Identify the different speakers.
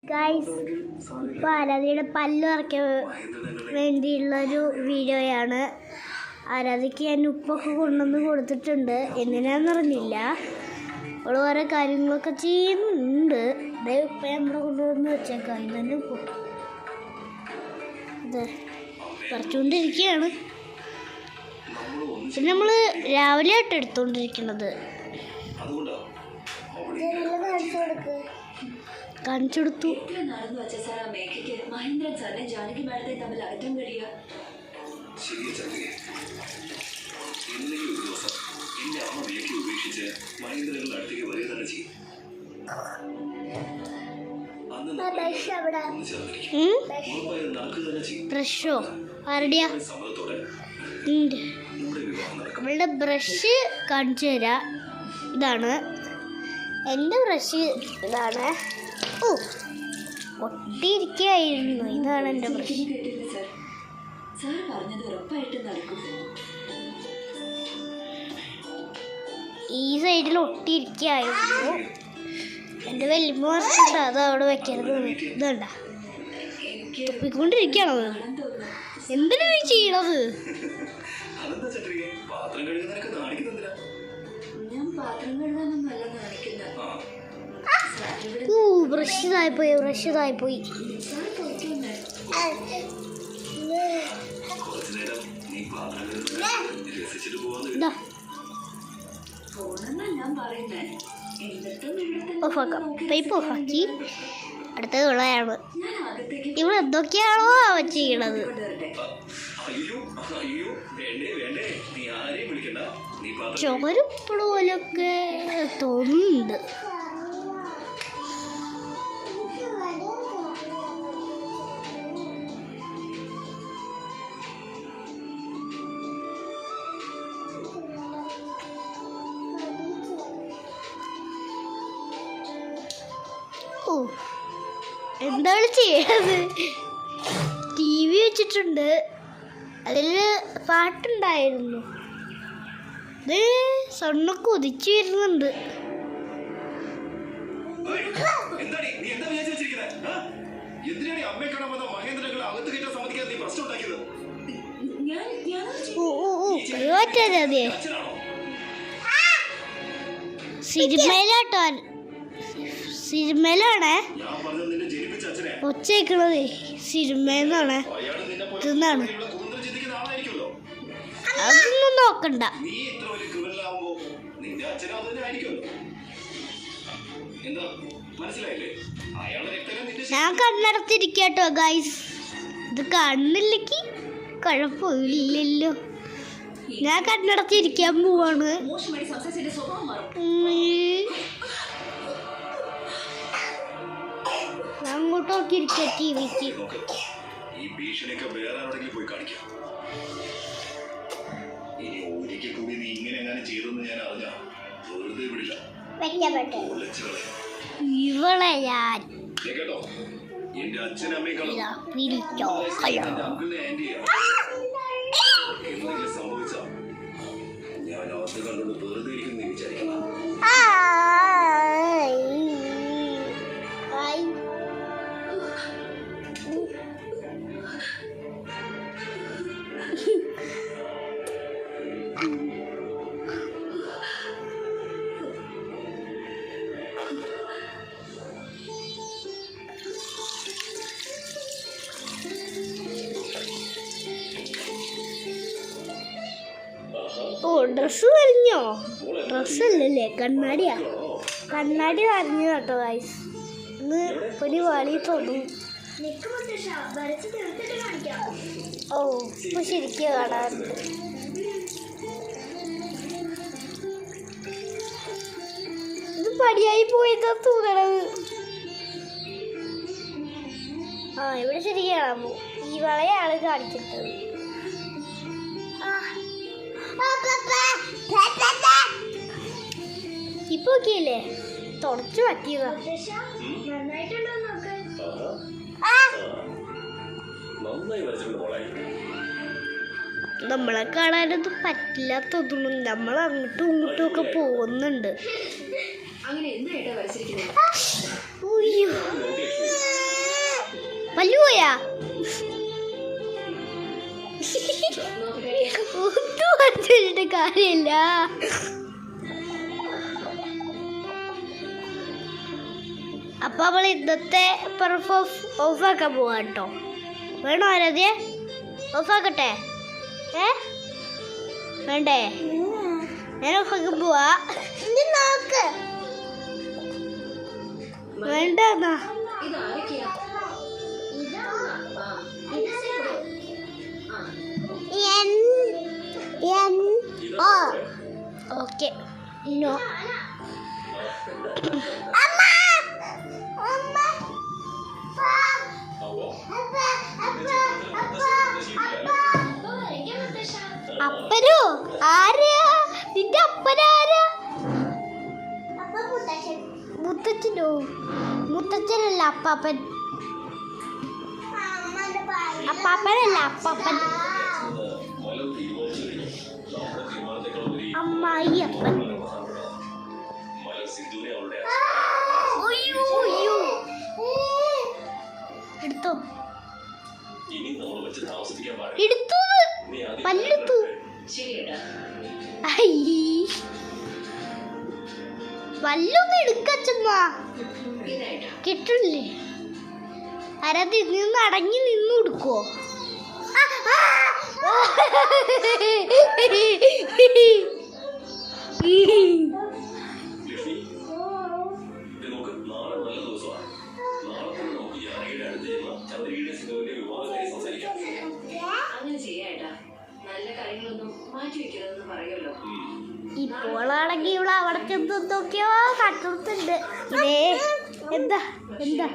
Speaker 1: Guys, ഇപ്പോൾ ആരാധ്യയുടെ പല്ല് പറിക്കാൻ വേണ്ടിയുള്ളൊരു വീഡിയോയാണ്. ആരാധ്യക്ക് ഞാൻ ഉപ്പൊക്കെ കൊണ്ടുവന്ന് കൊടുത്തിട്ടുണ്ട്. എന്തിനാണെന്നറിഞ്ഞില്ല, അവൾ ഓരോ കാര്യങ്ങളൊക്കെ ചെയ്യുന്നുണ്ട്. ഇപ്പം നമ്മൾ കൊണ്ടുവന്ന് വെച്ചേക്കാം. ഇതന്നെ ഉപ്പ് ഇത് പറിച്ചുകൊണ്ടിരിക്കുകയാണ്. പിന്നെ നമ്മൾ രാവിലെ ആയിട്ട് എടുത്തുകൊണ്ടിരിക്കുന്നത്. കാണിച്ചു കൊടുത്തു. ബ്രഷോ ആരുടെയാ? അവളുടെ ബ്രഷ് കാണിച്ചു തരാം. ഇതാണ് എൻ്റെ ബ്രഷ്. ഇതാണ്. ഓ, ഒട്ടിയിരിക്കുകയായിരുന്നു. ഇതാണ് എൻ്റെ ബ്രഷ്. ഈ സൈഡിൽ ഒട്ടിയിരിക്കുകയായിരുന്നു. എൻ്റെ വലിയ മറിച്ചിട്ട് അത് അവിടെ വെക്കരുത്. ഇതണ്ട തുപ്പിക്കൊണ്ടിരിക്കുകയാണത്. എന്തിനാ നീ ചെയ്യണത്? ബ്രഷ് തായിപ്പോയി. ഓഫാക്കാം. പൈപ്പ് ഓഫാക്കി. അടുത്തത് ഉള്ളതാണ്. ഇവിടെ എന്തൊക്കെയാണോ അവൻ ചെയ്യണത്? ചോരപ്പുഴ പോലൊക്കെ തോന്നുന്നുണ്ട്. എന്താണ് ചെയ്യണത്? TV വെച്ചിട്ടുണ്ട്. അതിൽ പാട്ടുണ്ടായിരുന്നു. ഇത് സ്വർണ്ണൊക്കെ ഉദിച്ചു വരുന്നുണ്ട്. അതെ, സിനിമയിലാണേ ഒച്ചേക്കണത്. സിനിമയെന്നാണ്. ഇതെന്നാണ്. അതൊന്നും നോക്കണ്ട. ഞാൻ കണ്ണടത്തിരിക്കട്ടോ ഗൈസ്. ഇത് കണ്ണില്ലെങ്കിൽ കുഴപ്പമില്ലല്ലോ. ഞാൻ കണ്ണടത്തിരിക്കാൻ പോവാണ്. അങ്ങോട്ട് നോക്കിയിരിക്കുക. ടിവിക്ക് ഇവളെ ഞാൻ ഡ്രസ്സ് കഴിഞ്ഞോ? ഡ്രസ്സല്ലല്ലേ, കണ്ണാടിയാ. കണ്ണാടി അറിഞ്ഞു കേട്ടോ ഗൈസ്. ഇന്ന് ഒരു വളി തോന്നും. ഓ, ഇപ്പൊ ശരിക്കും കാണാറുണ്ട്. ഇത് പടിയായി പോയതാ തോന്നണത്. ഇവിടെ ശരിക്കും കാണാമോ? ഈ വളയാണ് കാണിച്ചിട്ടത്. ഇപ്പൊ ഓക്കെയല്ലേ? തുടച്ചു പറ്റിയതാ. നമ്മളെ കാണാനൊന്നും പറ്റില്ല തോന്നുന്നു. നമ്മൾ അങ്ങോട്ടും ഇങ്ങോട്ടും ഒക്കെ പോകുന്നുണ്ട്. പോയാ ഒന്നും വരച്ചിട്ട് കാര്യമില്ല. അപ്പൊ നമ്മൾ ഇന്നത്തെ പെർഫോം ഓഫാക്കാൻ പോവാ കേട്ടോ. വേണോ ആരാധ്യ? ഓഫാക്കട്ടെ? വേണ്ടേ? ഞാൻ ഓഫാക്കാൻ പോവാ. നോക്ക് വേണ്ട. Okay no. അപ്പനോ? ആരാ നിന്റെ അപ്പനാരാ? മുത്തച്ഛനോ? മുത്തച്ഛനല്ല അപ്പാപ്പൻ. അപ്പാപ്പനല്ല അപ്പാപ്പൻ. അമ്മായി അപ്പൻ. എടുത്തോ എടുത്തു പല്ലെടുത്തു. വല്ലൊന്നും എടുക്കച്ചമ്മ കിട്ടില്ലേ? ആരാധി നിന്ന് അടങ്ങി നിന്ന് കൊടുക്കോ? ഇപ്പോളാണെങ്കിൽ ഇവിടെ അവിടെ ചെന്ന് നോക്കിയോ കട്ടുന്നുണ്ട്. എന്താ എന്താ